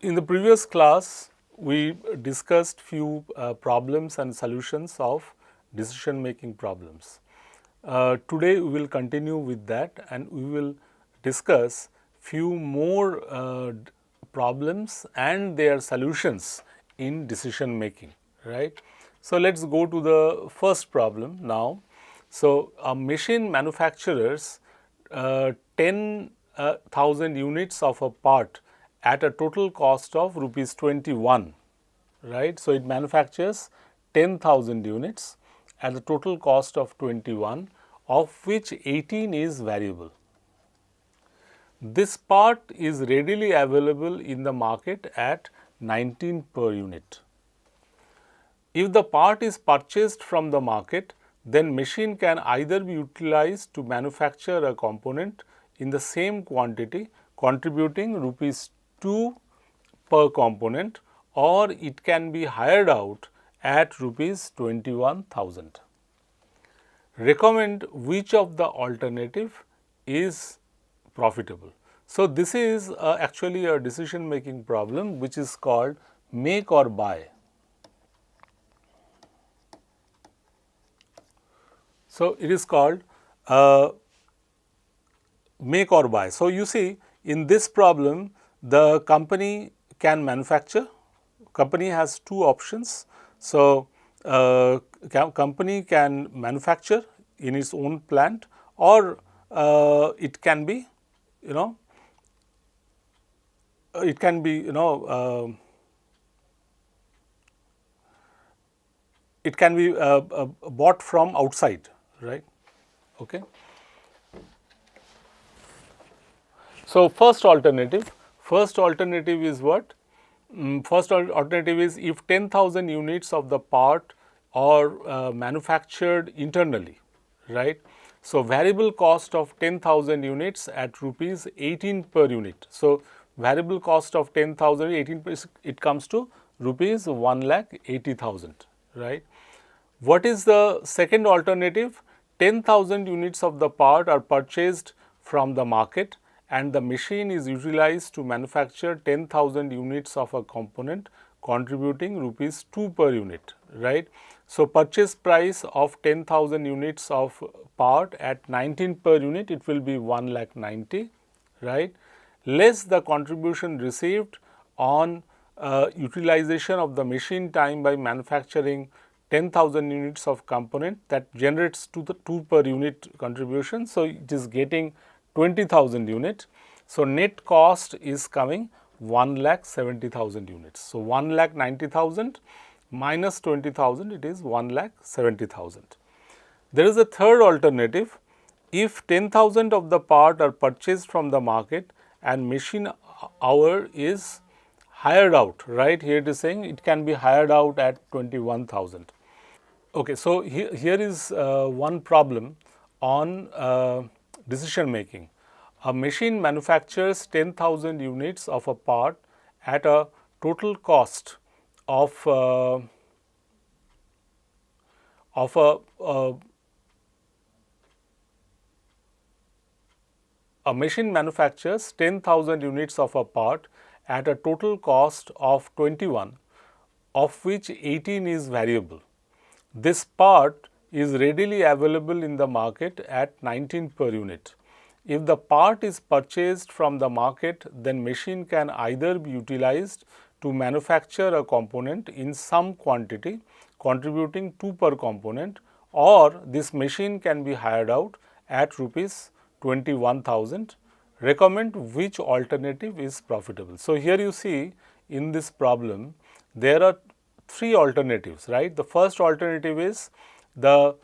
In the previous class, we discussed few problems and solutions of decision making problems. Today, we will continue with that and we will discuss few more problems and their solutions in decision making, right. So, let us go to the first problem now. So, machine manufacturers 10,000 units of a part at a total cost of rupees 21, right. So, it manufactures 10,000 units at the total cost of 21, of which 18 is variable. This part is readily available in the market at 19 per unit. If the part is purchased from the market, then machine can either be utilized to manufacture a component in the same quantity contributing rupees 2 per component, or it can be hired out at rupees 21,000. Recommend which of the alternative is profitable. So, this is actually a decision making problem which is called make or buy. So, it is called make or buy. So, you see in this problem the company can manufacture, company has two options. So, company can manufacture in its own plant, or it can be it can be it can be bought from outside, right. Okay. So, first alternative is what? First alternative is if 10,000 units of the part are manufactured internally, right. So, variable cost of 10,000 units at rupees 18 per unit. So, variable cost of 10,000 18 it comes to rupees 1,80,000, right. What is the second alternative? 10,000 units of the part are purchased from the market and the machine is utilized to manufacture 10,000 units of a component contributing rupees 2 per unit, right. So, purchase price of 10,000 units of part at 19 per unit, it will be 1,90,000, right, less the contribution received on utilization of the machine time by manufacturing 10,000 units of component, that generates 2 per unit contribution. So, it is getting 20,000 units. So, net cost is coming 1,70,000 units. So, 1,90,000 minus 20,000, it is 1,70,000. There is a third alternative. If 10,000 of the part are purchased from the market and machine hour is hired out, right, here it is saying it can be hired out at 21,000. Okay, so here is one problem on decision making. A machine manufactures 10,000 units of a part at a total cost of a machine manufactures 10,000 units of a part at a total cost of 21, of which 18 is variable. This part is readily available in the market at 19 per unit. If the part is purchased from the market, then machine can either be utilized to manufacture a component in some quantity contributing 2 per component, or this machine can be hired out at rupees 21,000. Recommend which alternative is profitable. So, here you see in this problem there are three alternatives, right. The first alternative is the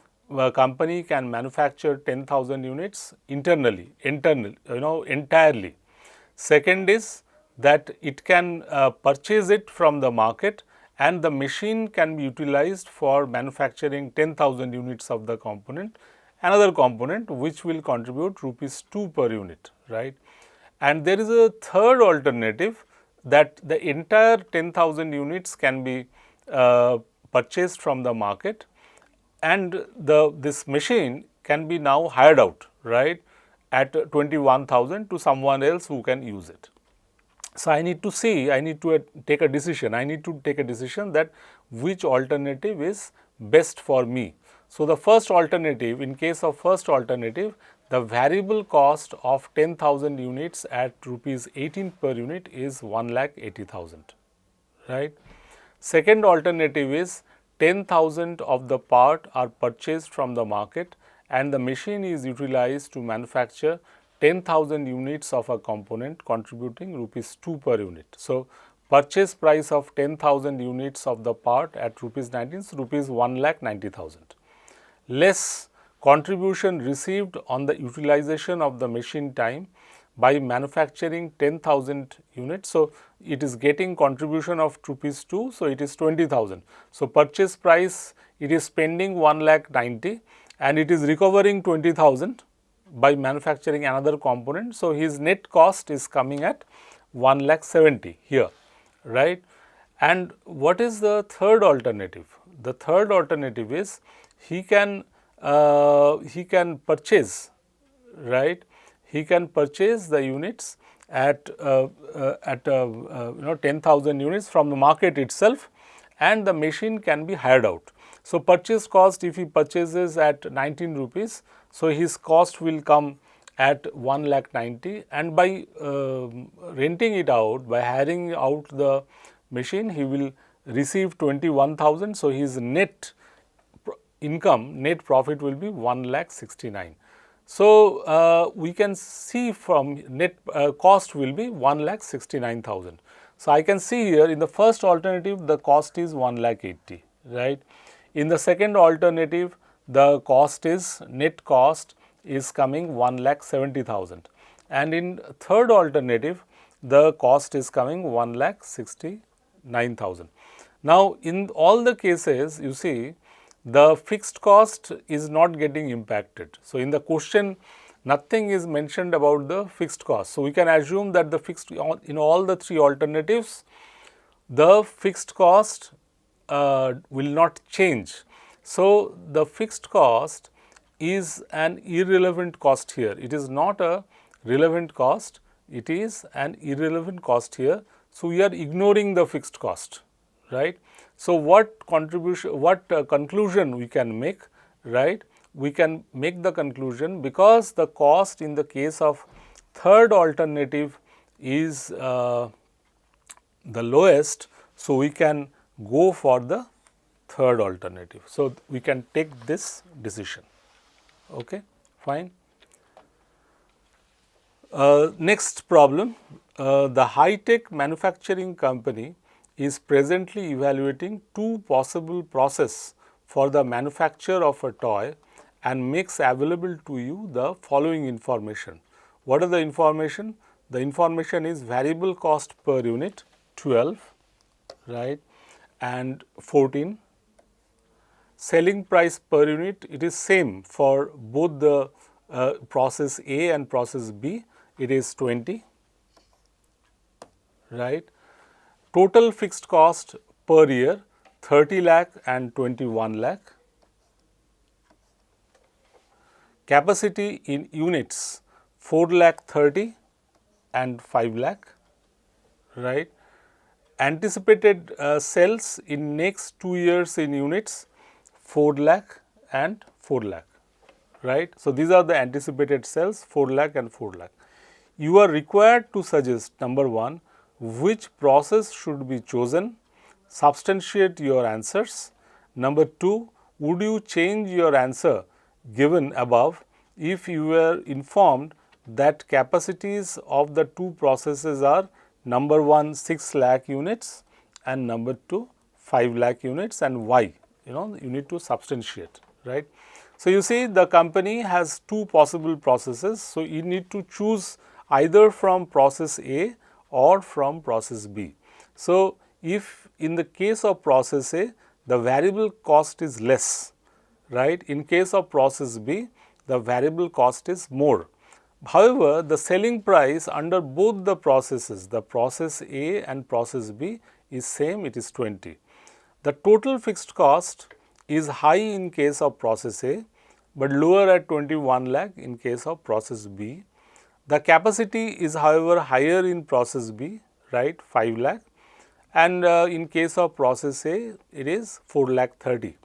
company can manufacture 10,000 units entirely. Second is that it can purchase it from the market and the machine can be utilized for manufacturing 10,000 units of the component, another component which will contribute rupees 2 per unit, right. And there is a third alternative, that the entire 10,000 units can be purchased from the market and this machine can be now hired out, right, at 21,000 to someone else who can use it. So, I need to see, I need to take a decision, I need to take a decision that which alternative is best for me. So, the first alternative, in case of first alternative, the variable cost of 10,000 units at rupees 18 per unit is 1,80,000, right. Second alternative is 10,000 of the part are purchased from the market and the machine is utilized to manufacture 10,000 units of a component contributing rupees 2 per unit. So, purchase price of 10,000 units of the part at rupees 19 is rupees 1,90,000. Less contribution received on the utilization of the machine time by manufacturing 10,000 units. So, it is getting contribution of rupees 2, so it is 20,000. So, purchase price it is spending 1,90,000 and it is recovering 20,000 by manufacturing another component. So, his net cost is coming at 1,70,000 here, right. And what is the third alternative? The third alternative is he can purchase, right. He can purchase the units at 10,000 units from the market itself and the machine can be hired out. So, purchase cost if he purchases at 19 rupees, so his cost will come at 1,90,000 and by renting it out, by hiring out the machine, he will receive 21,000. So, his net income, net profit will be 1,69,000. So, we can see from net cost will be 1,69,000. So, I can see here in the first alternative the cost is 1,80,000, right. In the second alternative the cost is net cost is coming 1,70,000 and in third alternative the cost is coming 1,69,000. Now, in all the cases you see the fixed cost is not getting impacted. So, in the question nothing is mentioned about the fixed cost. So, we can assume that the fixed in all the three alternatives the fixed cost will not change. So, the fixed cost is an irrelevant cost here. It is not a relevant cost, it is an irrelevant cost here. So, we are ignoring the fixed cost, right. So, what conclusion we can make, right? We can make the conclusion because the cost in the case of third alternative is the lowest. So, we can go for the third alternative. So, we can take this decision, okay, fine. Next problem, the high-tech manufacturing company is presently evaluating two possible processes for the manufacture of a toy and makes available to you the following information. What are the information? The information is variable cost per unit 12, right, and 14. Selling price per unit, it is same for both the process A and process B, it is 20, right. Total fixed cost per year 30 lakh and 21 lakh. Capacity in units 4 lakh 30 and 5 lakh, right. Anticipated sales in next 2 years in units 4 lakh and 4 lakh, right. So, these are the anticipated sales 4 lakh and 4 lakh. You are required to suggest number 1, which process should be chosen, substantiate your answers. Number 2, would you change your answer given above if you were informed that capacities of the two processes are number 1 6 lakh units and number 2 5 lakh units and why? You need to substantiate, right. So, you see the company has two possible processes. So, you need to choose either from process A or from process B. So, if in the case of process A the variable cost is less, right, in case of process B the variable cost is more. However, the selling price under both the processes, the process A and process B is same, it is 20. The total fixed cost is high in case of process A, but lower at 21 lakh in case of process B. The capacity is however higher in process B, right, 5 lakh, and in case of process A, it is 4 lakh 30.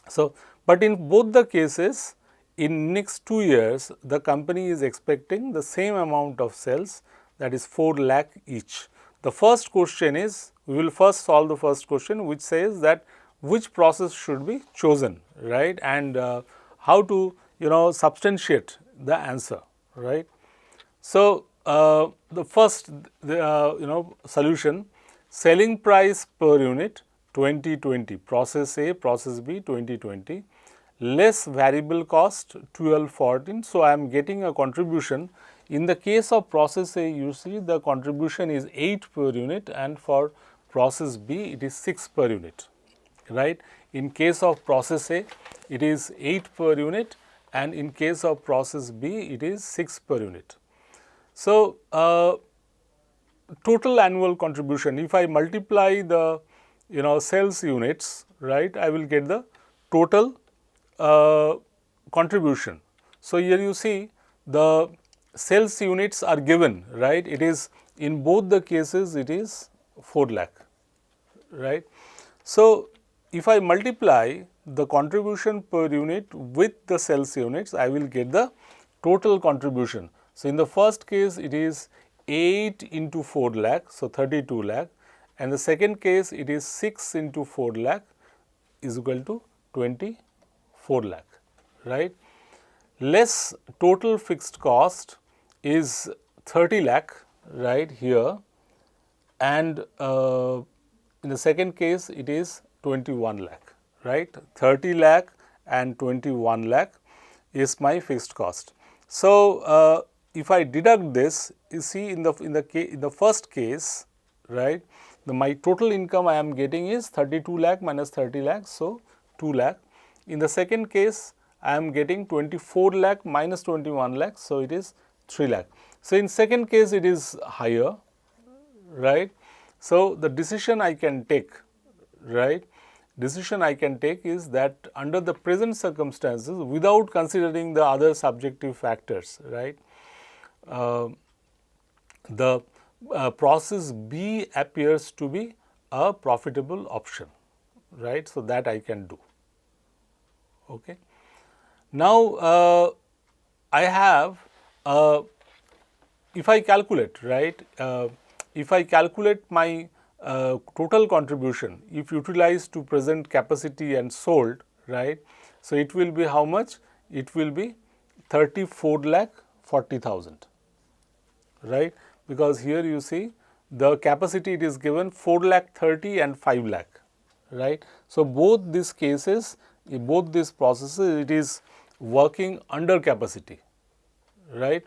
So, but in both the cases, in next 2 years, the company is expecting the same amount of sales, that is 4 lakh each. The first question is, we will first solve the first question, which says that which process should be chosen, right, and how to, substantiate the answer, right. So, the first solution, selling price per unit 2020, process A, process B 2020, less variable cost 1214. So, I am getting a contribution. In the case of process A, you see the contribution is 8 per unit, and for process B it is 6 per unit, right. In case of process A, it is 8 per unit, and in case of process B, it is 6 per unit. So, total annual contribution, if I multiply the sales units, right, I will get the total contribution. So, here you see the sales units are given, right, it is in both the cases it is 4 lakh, right. So, if I multiply the contribution per unit with the sales units, I will get the total contribution. So, in the first case it is 8 into 4 lakh, so 32 lakh, and the second case it is 6 into 4 lakh is equal to 24 lakh, right. Less total fixed cost is 30 lakh, right, here, and in the second case it is 21 lakh, right. 30 lakh and 21 lakh is my fixed cost. So, if I deduct this, you see in the first case, right, my total income I am getting is 32 lakh minus 30 lakh, so 2 lakh. In the second case, I am getting 24 lakh minus 21 lakh, so it is 3 lakh. So, in second case it is higher, right. So, the decision I can take, right, decision I can take is that under the present circumstances, without considering the other subjective factors, right, the process B appears to be a profitable option, right. So, that I can do. Okay. Now, I have, if I calculate, right, if I calculate my total contribution, if utilized to present capacity and sold, right. So, it will be how much? It will be 34 lakh 40,000, right, because here you see the capacity it is given 4 lakh 30 and 5 lakh, right. So, both these cases, in both these processes, it is working under capacity, right.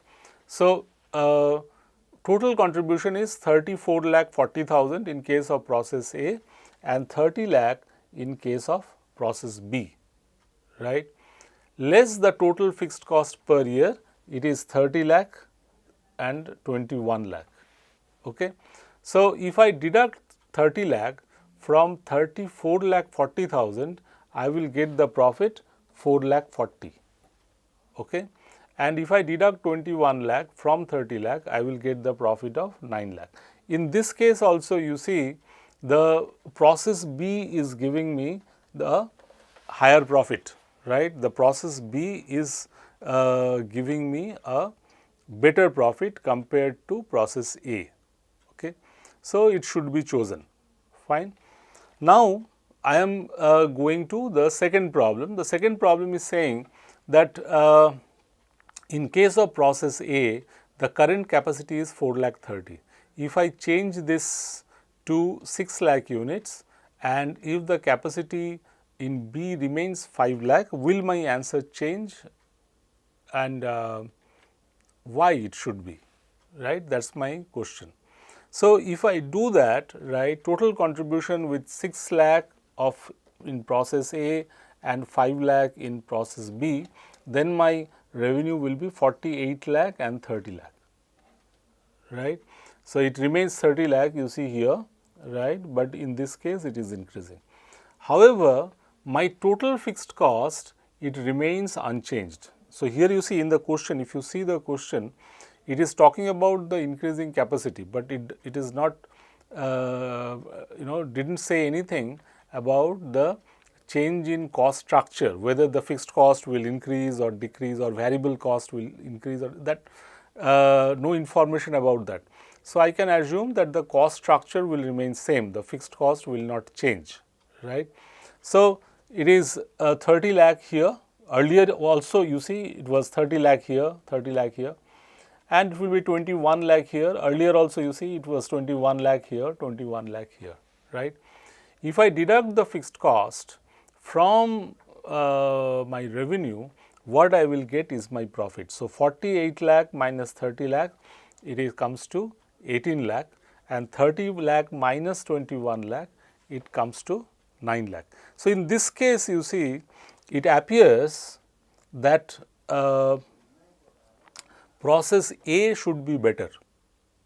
So, total contribution is 34 lakh 40,000 in case of process A and 30 lakh in case of process B, right. Less the total fixed cost per year, it is 30 lakh and 21 lakh. Okay. So, if I deduct 30 lakh from 34 lakh 40,000, I will get the profit 4 lakh 40. Okay. And if I deduct 21 lakh from 30 lakh, I will get the profit of 9 lakh. In this case also, you see the process B is giving me the higher profit, right. The process B is giving me a better profit compared to process A. Okay. So, it should be chosen, fine. Now, I am going to the second problem. The second problem is saying that in case of process A, the current capacity is 4 lakh 30. If I change this to 6 lakh units and if the capacity in B remains 5 lakh, will my answer change, and why it should be, right? That is my question. So, if I do that, right, total contribution with 6 lakh of in process A and 5 lakh in process B, then my revenue will be 48 lakh and 30 lakh, right. So, it remains 30 lakh you see here, right, but in this case it is increasing. However, my total fixed cost, it remains unchanged. So, here you see in the question, if you see the question, it is talking about the increasing capacity, but it is not didn't say anything about the change in cost structure, whether the fixed cost will increase or decrease or variable cost will increase, or that no information about that. So, I can assume that the cost structure will remain same, the fixed cost will not change, right. So, it is 30 lakh here, earlier also you see it was 30 lakh here, 30 lakh here, and it will be 21 lakh here, earlier also you see it was 21 lakh here, 21 lakh here, right. If I deduct the fixed cost from my revenue, what I will get is my profit. So, 48 lakh minus 30 lakh, it comes to 18 lakh, and 30 lakh minus 21 lakh, it comes to 9 lakh. So, in this case you see it appears that process A should be better,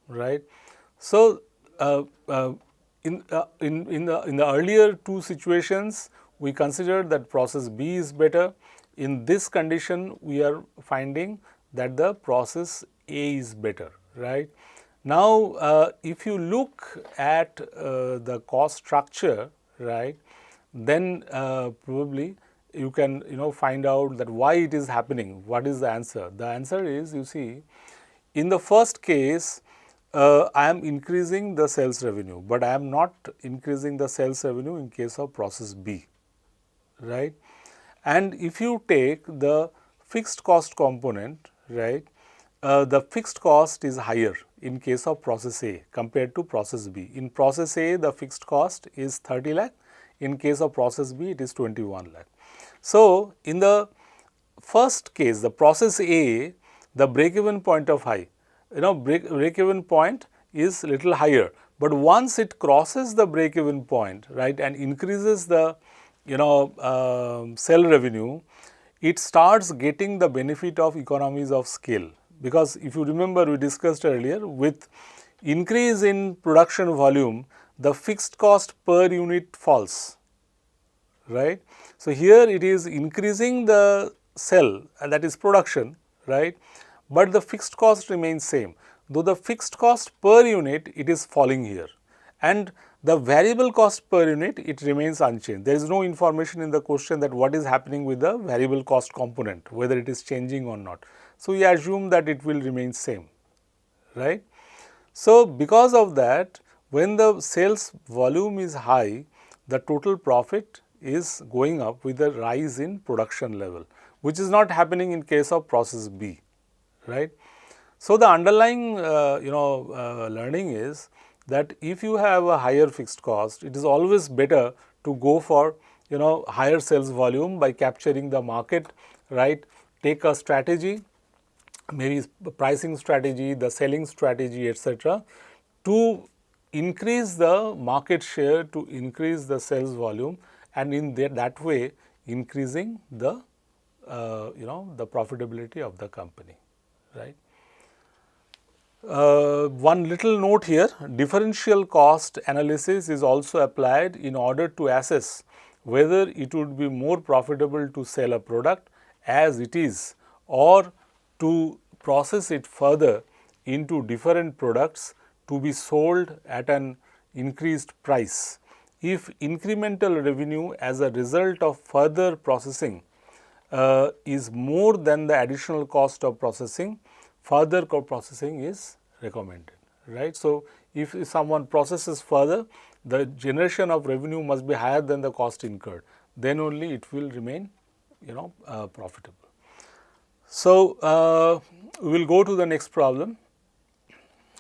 right. So, in the earlier two situations we considered that process B is better. In this condition we are finding that the process A is better, right. Now, if you look at the cost structure, right, then probably you can find out that why it is happening. What is the answer? The answer is, you see, in the first case I am increasing the sales revenue, but I am not increasing the sales revenue in case of process B, right. And if you take the fixed cost component, right, the fixed cost is higher in case of process A compared to process B. In process A, the fixed cost is 30 lakh, in case of process B, it is 21 lakh. So, in the first case, the process A, the break-even point of high, break-even point is little higher, but once it crosses the break-even point, right, and increases the sell revenue, it starts getting the benefit of economies of scale. Because if you remember, we discussed earlier, with increase in production volume, the fixed cost per unit falls, right. So, here it is increasing the sell, and that is production, right, but the fixed cost remains same. Though the fixed cost per unit, it is falling here, and the variable cost per unit, it remains unchanged. There is no information in the question that what is happening with the variable cost component, whether it is changing or not. So, we assume that it will remain same, right. So, because of that, when the sales volume is high, the total profit is going up with a rise in production level, which is not happening in case of process B, right. So, the underlying learning is that if you have a higher fixed cost, it is always better to go for higher sales volume by capturing the market, right. Take a strategy, maybe pricing strategy, the selling strategy, etc., to increase the market share, to increase the sales volume, and in that way increasing the the profitability of the company, right. One little note here, differential cost analysis is also applied in order to assess whether it would be more profitable to sell a product as it is, or to process it further into different products to be sold at an increased price. If incremental revenue as a result of further processing is more than the additional cost of processing, further processing is recommended, right. So, if someone processes further, the generation of revenue must be higher than the cost incurred, then only it will remain profitable. So, we will go to the next problem.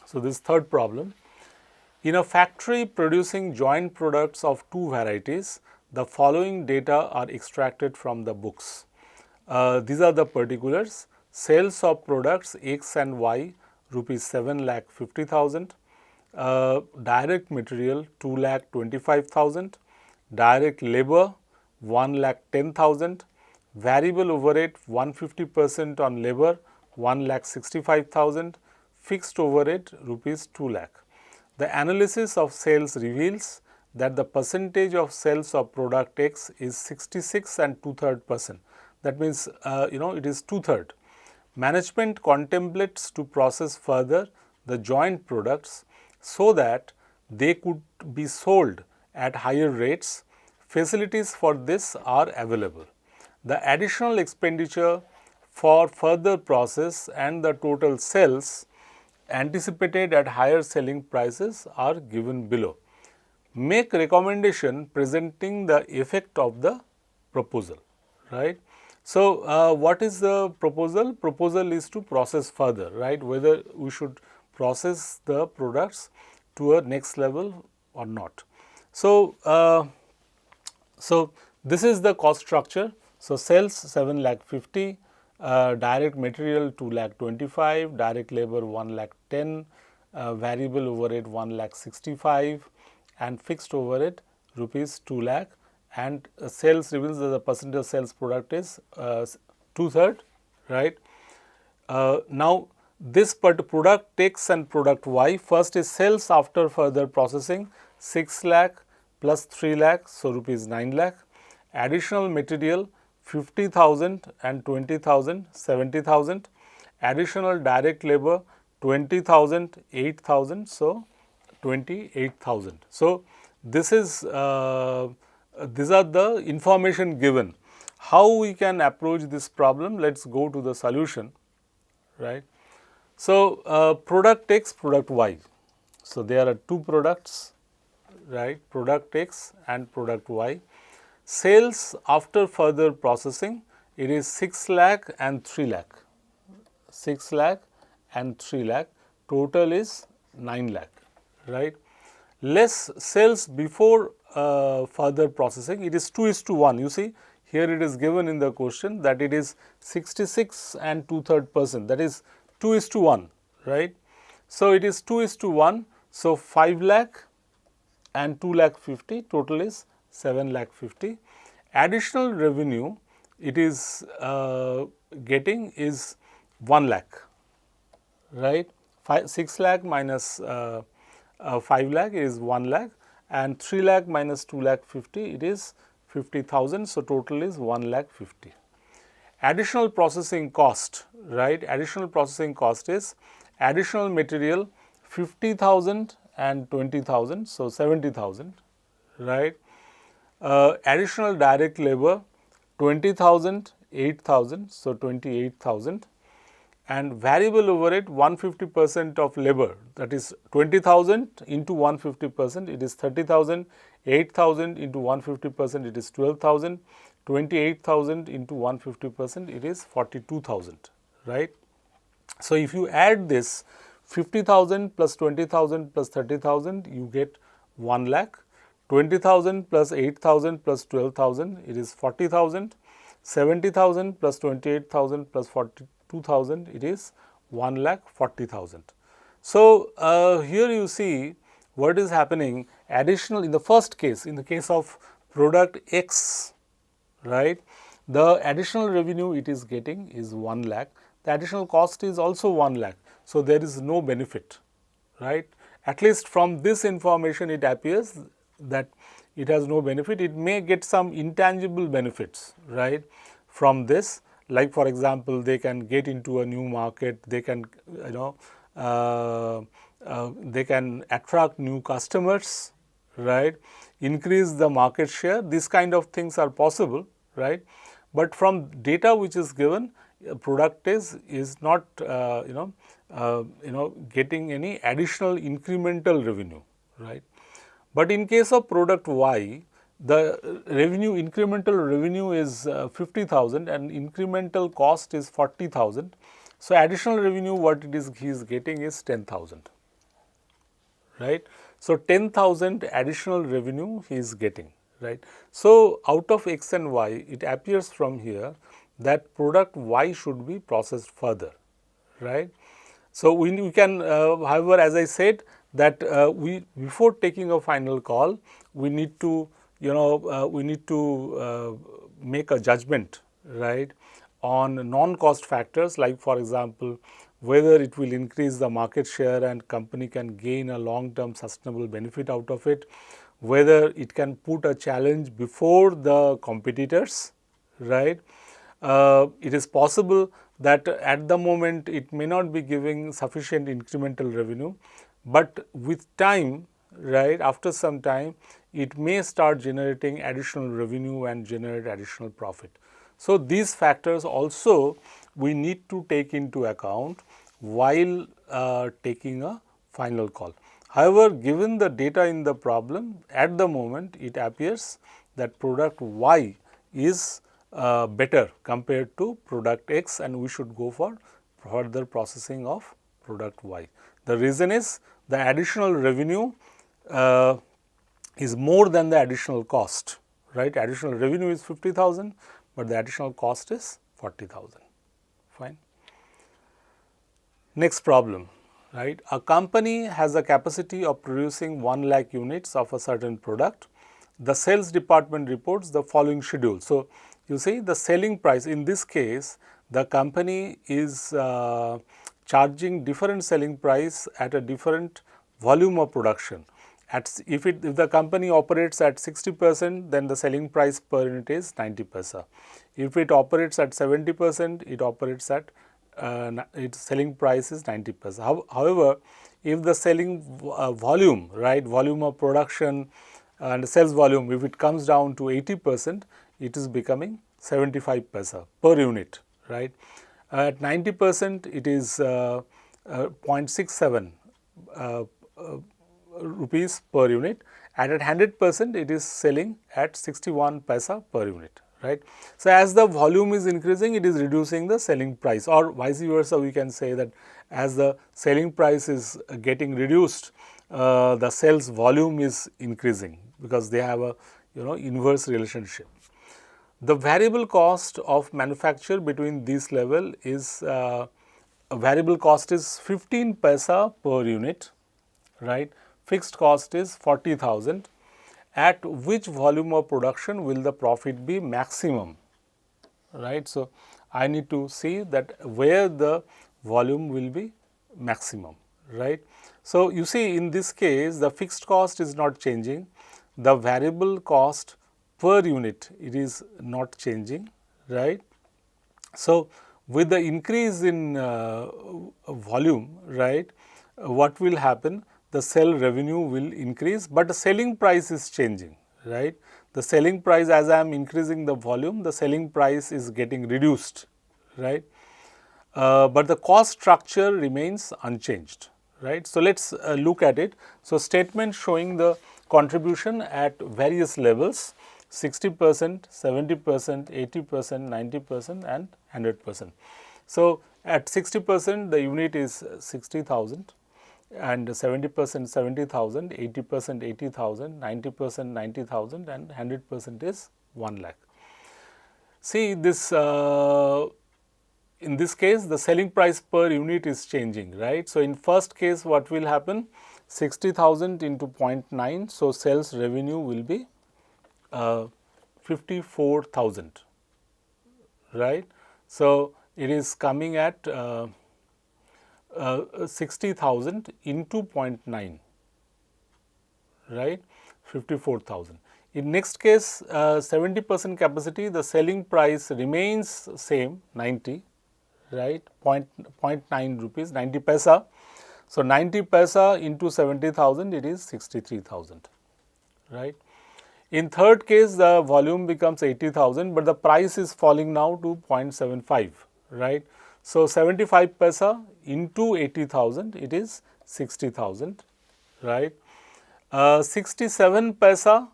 So, this third problem. In a factory producing joint products of two varieties, the following data are extracted from the books. These are the particulars: sales of products X and Y rupees 7,50,000, direct material 2,25,000, direct labor 1,10,000, variable overhead 150% on labor 1,65,000, fixed overhead rupees 2 lakh. The analysis of sales reveals that the percentage of sales of product X is 66 and 2/3%. That means, it is 2/3. management contemplates to process further the joint products so that they could be sold at higher rates. Facilities for this are available. The additional expenditure for further process and the total sales anticipated at higher selling prices are given below. Make recommendation presenting the effect of the proposal, right. So, what is the proposal? Proposal is to process further, right, whether we should process the products to a next level or not. So, this is the cost structure. So, sales 7 lakh 50, direct material 2 lakh 25, direct labor 1 lakh 10, variable overhead 1 lakh 65 and fixed overhead rupees 2 lakh, and sales reveals that the percentage of sales product is 2/3, right. Now, this product X and product Y, first is sales after further processing 6 lakh plus 3 lakh, so rupees 9 lakh, additional material 50,000 and 20,000, 70,000, additional direct labor 20,000, 8,000, so 28,000. So, this is these are the information given. How we can approach this problem? Let us go to the solution, right. So, product X, product Y. So, there are two products, right, product X and product Y. Sales after further processing, it is 6 lakh and 3 lakh, 6 lakh and 3 lakh, total is 9 lakh, right. Less sales before further processing, it is 2:1. You see, here it is given in the question that it is 66 and 2/3%, that is 2:1, right. So, it is 2:1. So, 5 lakh and 2 lakh 50, total is 7 lakh 50. Additional revenue it is getting is 1 lakh, right. 6 lakh minus 5 lakh is 1 lakh, and 3 lakh minus 2 lakh 50, it is 50,000. So, total is 1 lakh 50. Additional processing cost, right, additional processing cost is additional material 50,000 and 20,000, so 70,000, right. Additional direct labor 20,000, 8,000, so 28,000, and variable overhead 150% of labor, that is 20,000 into 150%, it is 30,000, 8,000 into 150%, it is 12,000, 28,000 into 150%, it is 42,000, right. So, if you add this 50,000 plus 20,000 plus 30,000, you get 1 lakh, 20,000 plus 8,000 plus 12,000, it is 40,000, 70,000 plus 28,000 plus 42,000, it is 1 lakh 40,000. So, here you see what is happening. Additional, in the first case, in the case of product X, right, the additional revenue it is getting is 1 lakh, the additional cost is also 1 lakh. So, there is no benefit, right. At least from this information it appears that it has no benefit. It may get some intangible benefits, right, from this, like for example, they can get into a new market, they can they can attract new customers, right, increase the market share, these kind of things are possible, right. But from data which is given, product is not getting any additional incremental revenue, right. But in case of product Y, the revenue, incremental revenue is 50,000 and incremental cost is 40,000. So, additional revenue what it is he is getting is 10,000, right. So, 10,000 additional revenue he is getting, right. So, out of X and Y, it appears from here that product Y should be processed further, right. So, we can however, as I said that we before taking a final call, we need to make a judgment, right, on non-cost factors, like for example, whether it will increase the market share and company can gain a long-term sustainable benefit out of it, whether it can put a challenge before the competitors, right. It is possible that at the moment it may not be giving sufficient incremental revenue, but with time, right, after some time it may start generating additional revenue and generate additional profit. So, these factors also we need to take into account while taking a final call. However, given the data in the problem, at the moment it appears that product Y is better compared to product X, and we should go for further processing of product Y. The reason is the additional revenue is more than the additional cost, right. Additional revenue is 50,000, but the additional cost is 40,000. Fine. Next problem, right. A company has a capacity of producing 1 lakh units of a certain product. The sales department reports the following schedule. So, you see the selling price, in this case the company is charging different selling price at a different volume of production. If the company operates at 60%, then the selling price per unit is 90 paisa. If it operates at 70%, it operates at its selling price is 90 paisa. However, if the selling volume, right, volume of production and sales volume, if it comes down to 80%, it is becoming 75 paisa per unit, right. At 90%, it is 0.67 rupees per unit, and at 100% it is selling at 61 paisa per unit, right. So, as the volume is increasing, it is reducing the selling price, or vice versa, we can say that as the selling price is getting reduced, the sales volume is increasing, because they have a inverse relationship. The variable cost of manufacture between this level is variable cost is 15 paisa per unit, right. Fixed cost is 40,000. At which volume of production will the profit be maximum, right. So, I need to see that where the volume will be maximum, right. So, you see in this case the fixed cost is not changing, the variable cost per unit it is not changing, right. So, with the increase in volume, right, what will happen? The sale revenue will increase, but the selling price is changing, right. The selling price, as I am increasing the volume, the selling price is getting reduced, right. But the cost structure remains unchanged, right. So, let us look at it. So, statement showing the contribution at various levels, 60%, 70%, 80%, 90% and 100%. So, at 60% the unit is 60,000, and 70% 70,000, 80% 80,000, 90% 90,000 and 100% is 1 lakh. See this in this case the selling price per unit is changing, right. So, in first case what will happen? 60,000 into 0.9, so sales revenue will be 54,000, right. So, it is coming at 60,000 into 0.9, right, 54,000. In next case 70% capacity, the selling price remains same 90, right, 0.9 rupees 90 paisa. So, 90 paisa into 70,000 it is 63,000, right. In third case the volume becomes 80,000, but the price is falling now to 0.75, right. So, 75 paisa into 80,000 it is 60,000, right. 67 paisa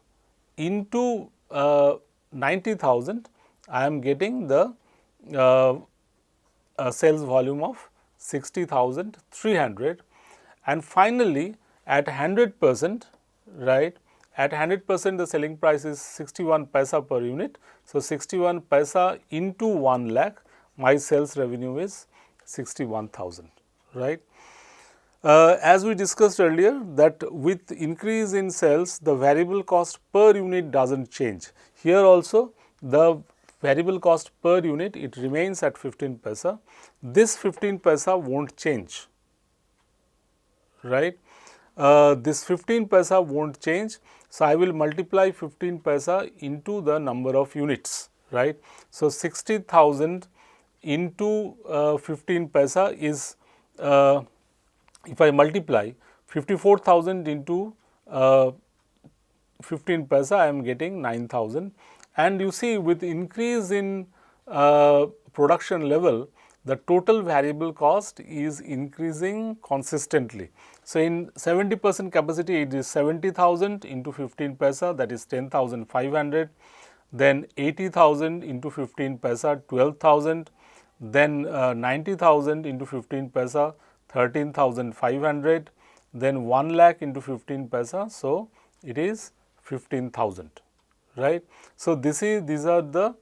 into 90,000 I am getting the sales volume of 60,300, and finally at 100%, right, at 100% the selling price is 61 paisa per unit. So, 61 paisa into 1 lakh, my sales revenue is 61,000, right. As we discussed earlier that with increase in sales, the variable cost per unit does not change. Here also the variable cost per unit it remains at 15 paisa. This 15 paisa will not change, right. This 15 paisa will not change. So, I will multiply 15 paisa into the number of units, right. So, 60,000 into 15 paisa is, if I multiply 54,000 into 15 paisa, I am getting 9,000. And you see, with increase in production level, the total variable cost is increasing consistently. So, in 70% capacity, it is 70,000 into 15 paisa, that is 10,500. Then 80,000 into 15 paisa, 12,000. Then 90,000 into 15 paisa, 13,500. Then 1 lakh into 15 paisa. So, it is 15,000, right. So, these are the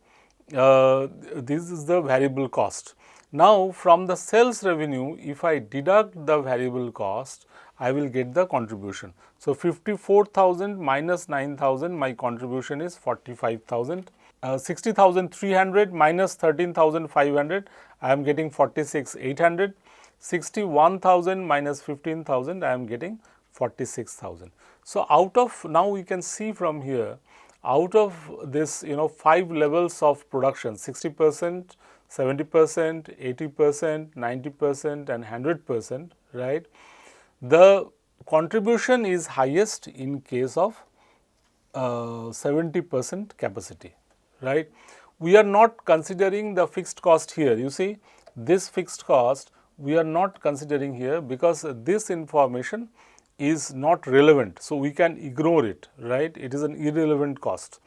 this is the variable cost. Now, from the sales revenue, if I deduct the variable cost, I will get the contribution. So, 54,000 minus 9,000, my contribution is 45,000. 60,300 minus 13,500, I am getting 46,800. 61,000 minus 15,000, I am getting 46,000. So, out of, now we can see from here, out of this 5 levels of production, 60%, 70%, 80%, 90% and 100%, right. The contribution is highest in case of 70% capacity, right. We are not considering the fixed cost here. You see, this fixed cost we are not considering here because this information is not relevant. So, we can ignore it, right. It is an irrelevant cost.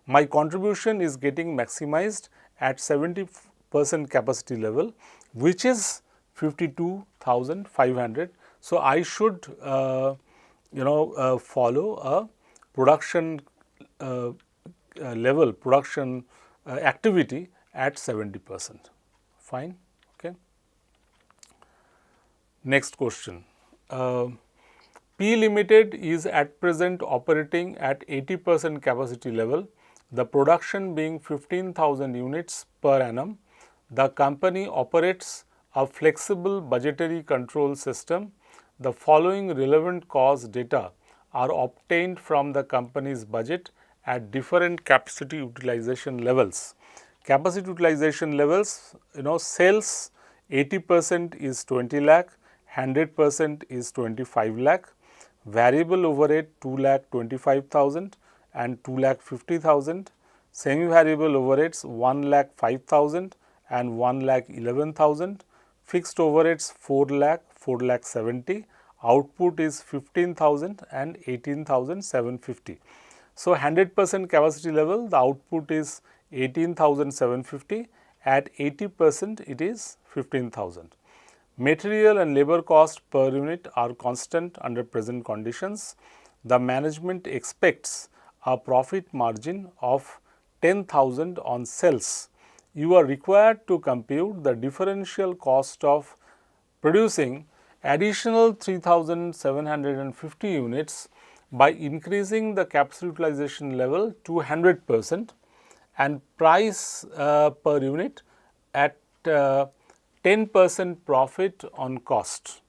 My contribution is getting maximized at 70% capacity level, which is 52,500. So, I should follow a production level, production activity at 70%, fine. Okay. Next question. P Limited is at present operating at 80% capacity level, the production being 15,000 units per annum. The company operates a flexible budgetary control system. The following relevant cost data are obtained from the company's budget at different capacity utilization levels. Capacity utilization levels, sales 80% is 20 lakh, 100% is 25 lakh, variable overhead 2 lakh 25,000 and 2 lakh 50,000, semi variable overheads 1 lakh 5,000 and 1 lakh 11,000, fixed overheads 4 lakh 70, output is 15,000 and 18,750. So, 100% capacity level, the output is 18,750, at 80% it is 15,000. Material and labor cost per unit are constant under present conditions. The management expects a profit margin of 10,000 on sales. You are required to compute the differential cost of producing additional 3,750 units by increasing the capacity utilization level to 100% and price per unit at 10% profit on cost,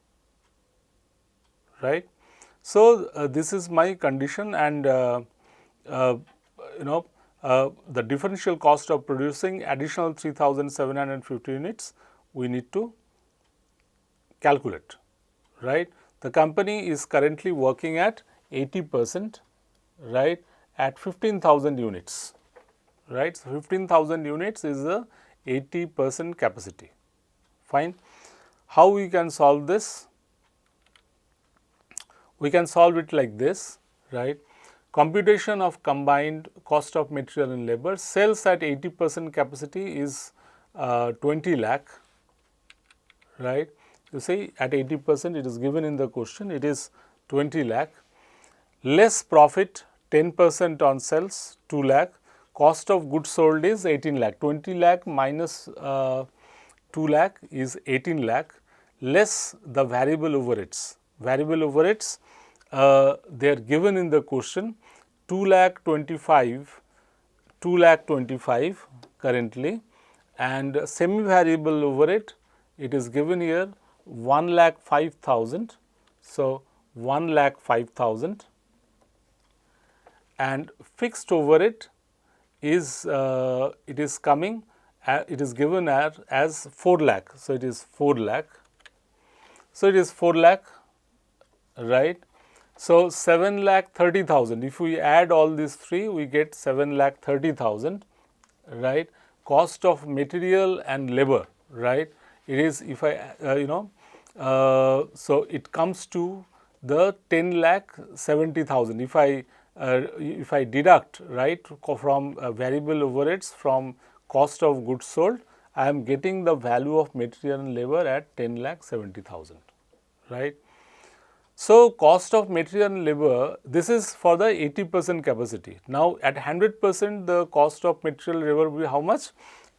right. So, this is my condition, and the differential cost of producing additional 3,750 units we need to calculate, right. The company is currently working at 80%, right, at 15,000 units, right. So, 15,000 units is the 80% capacity, fine. How we can solve this? We can solve it like this, right. Computation of combined cost of material and labor. Sales at 80% capacity is 20 lakh, right. You see, at 80% it is given in the question, it is 20 lakh, less profit 10% on sales 2 lakh, cost of goods sold is 18 lakh, 20 lakh minus 2 lakh is 18 lakh, less the variable overheads. Variable overheads, they are given in the question 2 lakh 25 currently, and semi variable overhead, it is given here 1 lakh 5,000. So, 1 lakh 5,000, and fixed overhead is it is coming it is given as 4 lakh. So, it is 4 lakh. So, it is 4 lakh, right. So, 7 lakh 30,000. If we add all these three, we get 7 lakh 30,000, right. Cost of material and labor, right. It is, if I so it comes to the 10 lakh 70,000. If I deduct, right, from variable overheads from cost of goods sold, I am getting the value of material and labor at 10 lakh 70,000, right. So, cost of material and labor, this is for the 80% capacity. Now, at 100%, the cost of material and labor will be how much?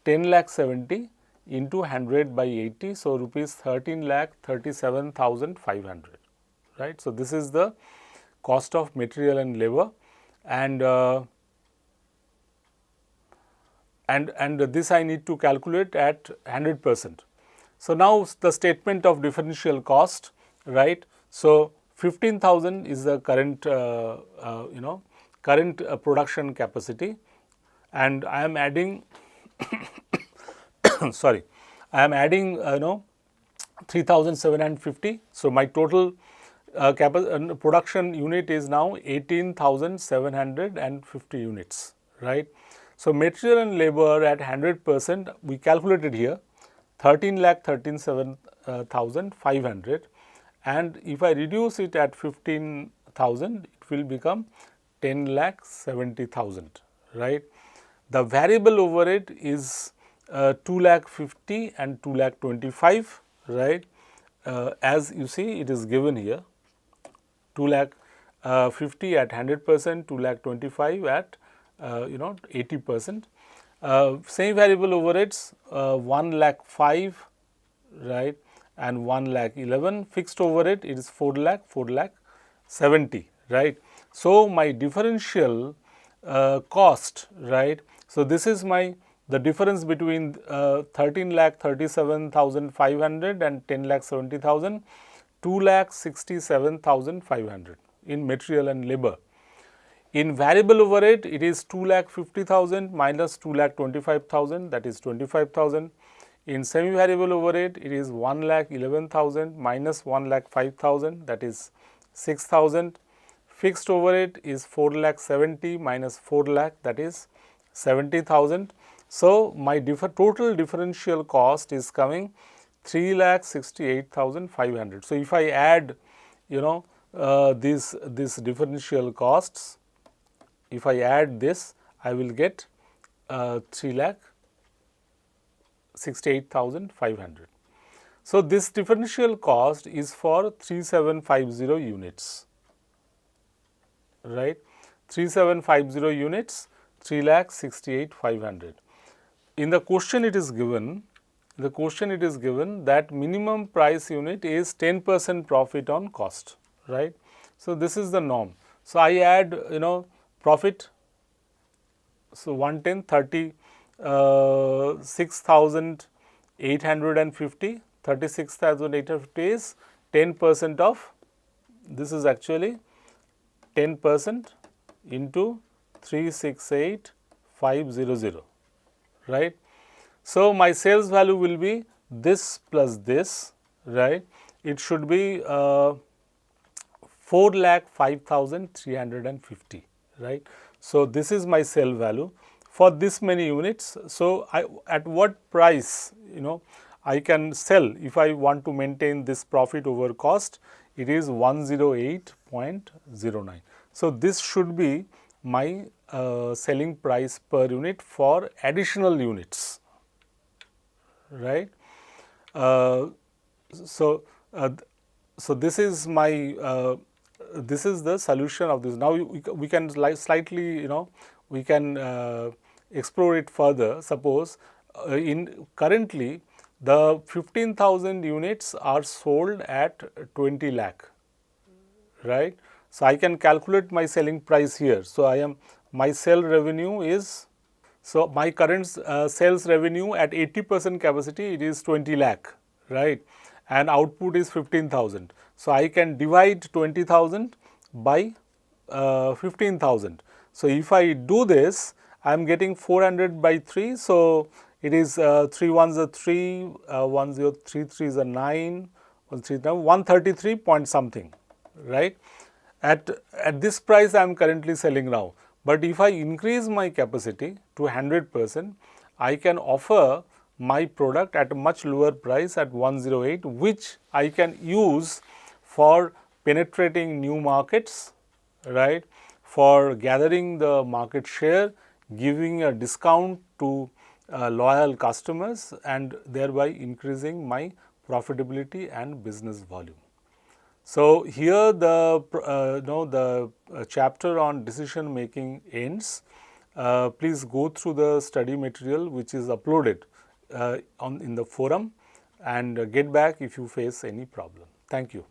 10 lakh 70 into 100 by 80. So, rupees 13 lakh 37,500, right. So, this is the cost of material and labor, and this I need to calculate at 100%. So, now the statement of differential cost, right. So, 15,000 is the current current production capacity, and I am adding sorry, I am adding 3,750. So, my total production unit is now 18,750 units, right. So, material and labor at 100% we calculated here 13 lakh 13,700, and if I reduce it at 15,000, it will become 10 lakh 70,000, right. The variable overhead is 2 lakh 50 and 2 lakh 25, right. As you see, it is given here 2 lakh 50 at 100%, 2 lakh 25 at 80%. Same variable overheads 1 lakh 5, right, and 1 lakh 11. Fixed overhead, it is 4 lakh 70, right. So, my differential cost, right. So, this is the difference between 13 lakh 37,500 and 10 lakh 70,000, 2 lakh 67,500 in material and labor. In variable overhead, it is 2 lakh 50,000 minus 2 lakh 25,000, that is 25,000. In semi variable overhead, it is 1 lakh 11,000 minus 1 lakh 5,000, that is 6,000. Fixed overhead is 4 lakh 70 minus 4 lakh, that is 70,000. So, my total differential cost is coming 3 lakh 68,500. So, if I add these differential costs, if I add this, I will get 3 lakh 68,500. So, this differential cost is for 3750 units, right. 3750 units, 3 lakh 68,500. In the question it is given, that minimum price unit is 10% profit on cost, right. So, this is the norm. So, I add profit. So, 110 36,850, 36,850 is 10% of, this is actually 10% into 368,500, right. So, my sales value will be this plus this, right. It should be 4,05,350, right. So, this is my sale value for this many units. So, at what price I can sell if I want to maintain this profit over cost, it is 108.09. So, this should be my selling price per unit for additional units, right. So, this is my this is the solution of this. Now, we can slightly we can explore it further. Suppose currently the 15,000 units are sold at 20 lakh, right. So, I can calculate my selling price here. So, my sale revenue is, so my current sales revenue at 80% capacity, it is 20 lakh, right, and output is 15,000. So, I can divide 20,000 by 15,000. So, if I do this, I am getting 400 by 3. So, it is 3 ones are 3, 1033 is a 9, 133 point something, right. At this price I am currently selling now, but if I increase my capacity to 100%, I can offer my product at a much lower price at 108, which I can use for penetrating new markets, right, for gathering the market share, giving a discount to loyal customers, and thereby increasing my profitability and business volume. So, here the chapter on decision making ends. Please go through the study material which is uploaded in the forum, and get back if you face any problem. Thank you.